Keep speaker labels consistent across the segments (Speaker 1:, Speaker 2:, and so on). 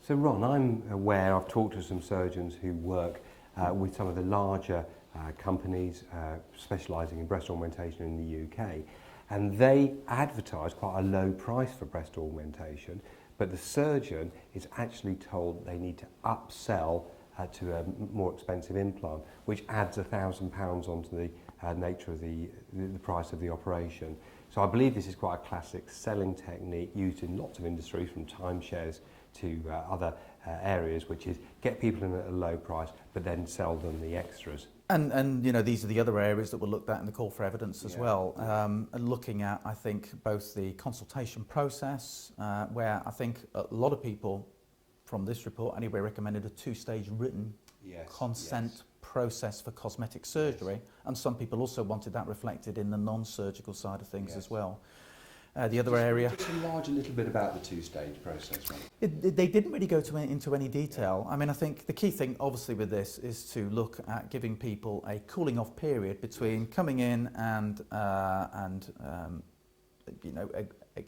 Speaker 1: So Ron, I'm aware, I've talked to some surgeons who work with some of the larger companies specialising in breast augmentation in the UK, and they advertise quite a low price for breast augmentation, but the surgeon is actually told they need to upsell to a more expensive implant, which adds £1,000 onto the nature of the price of the operation. So I believe this is quite a classic selling technique used in lots of industries, from timeshares to other areas, which is get people in at a low price but then sell them the extras.
Speaker 2: And you know, these are the other areas that were looked at in the call for evidence as well. And looking at, I think, both the consultation process, where I think a lot of people from this report anyway recommended a two-stage written consent process for cosmetic surgery, and some people also wanted that reflected in the non-surgical side of things as well. The other area...
Speaker 3: Just enlarge a little bit about the two-stage process, right?
Speaker 2: They didn't really go into any detail. I mean, I think the key thing, obviously, with this is to look at giving people a cooling-off period between coming in and you know,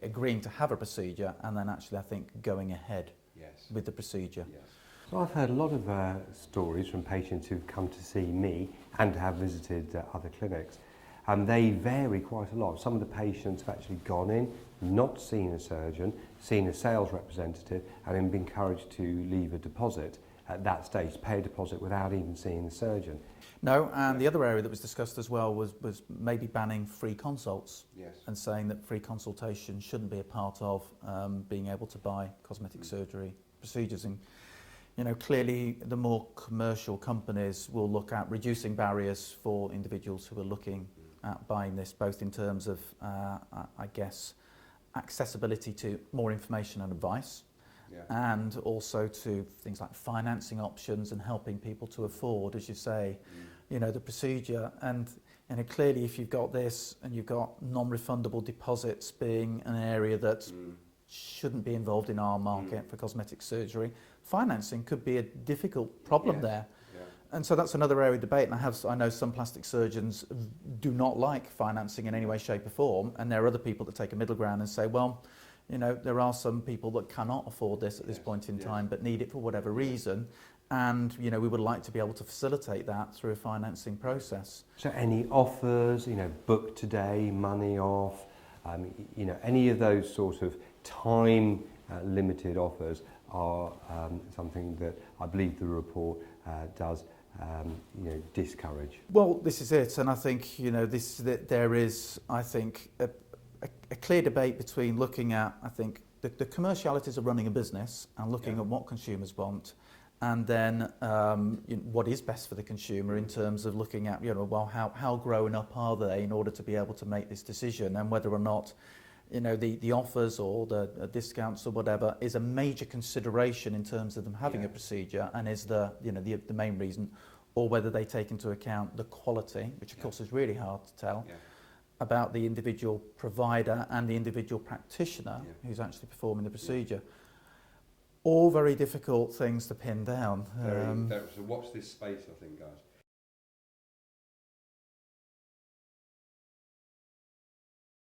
Speaker 2: agreeing to have a procedure, and then actually, I think, going ahead with the procedure.
Speaker 1: So I've heard a lot of stories from patients who've come to see me and have visited other clinics. And they vary quite a lot. Some of the patients have actually gone in, not seen a surgeon, seen a sales representative, and then been encouraged to leave a deposit at that stage, pay a deposit without even seeing the surgeon.
Speaker 2: No, and the other area that was discussed as well was maybe banning free consults and saying that free consultation shouldn't be a part of being able to buy cosmetic surgery procedures. And you know, clearly the more commercial companies will look at reducing barriers for individuals who are looking at buying this, both in terms of, I guess, accessibility to more information and advice, and also to things like financing options and helping people to afford, as you say, you know, the procedure. And you know, clearly, if you've got this and you've got non-refundable deposits being an area that shouldn't be involved in our market for cosmetic surgery, financing could be a difficult problem there. And so that's another area of debate, and I know some plastic surgeons do not like financing in any way, shape or form, and there are other people that take a middle ground and say, well, you know, there are some people that cannot afford this at this point in time but need it for whatever reason, and you know, we would like to be able to facilitate that through a financing process.
Speaker 1: So any offers, you know, book today, money off, you know, any of those sort of time limited offers are something that I believe the report does you know, discourage.
Speaker 2: Well, this is it, and I think, you know, there is, I think, a clear debate between looking at, I think, the commercialities of running a business and looking at what consumers want, and then you know, what is best for the consumer in terms of looking at, you know, well, how grown up are they in order to be able to make this decision, and whether or not, you know, the offers or the discounts or whatever is a major consideration in terms of them having a procedure, and is the main reason, or whether they take into account the quality, which of course is really hard to tell, about the individual provider and the individual practitioner who's actually performing the procedure. All very difficult things to pin down.
Speaker 3: So watch this space, I think, guys.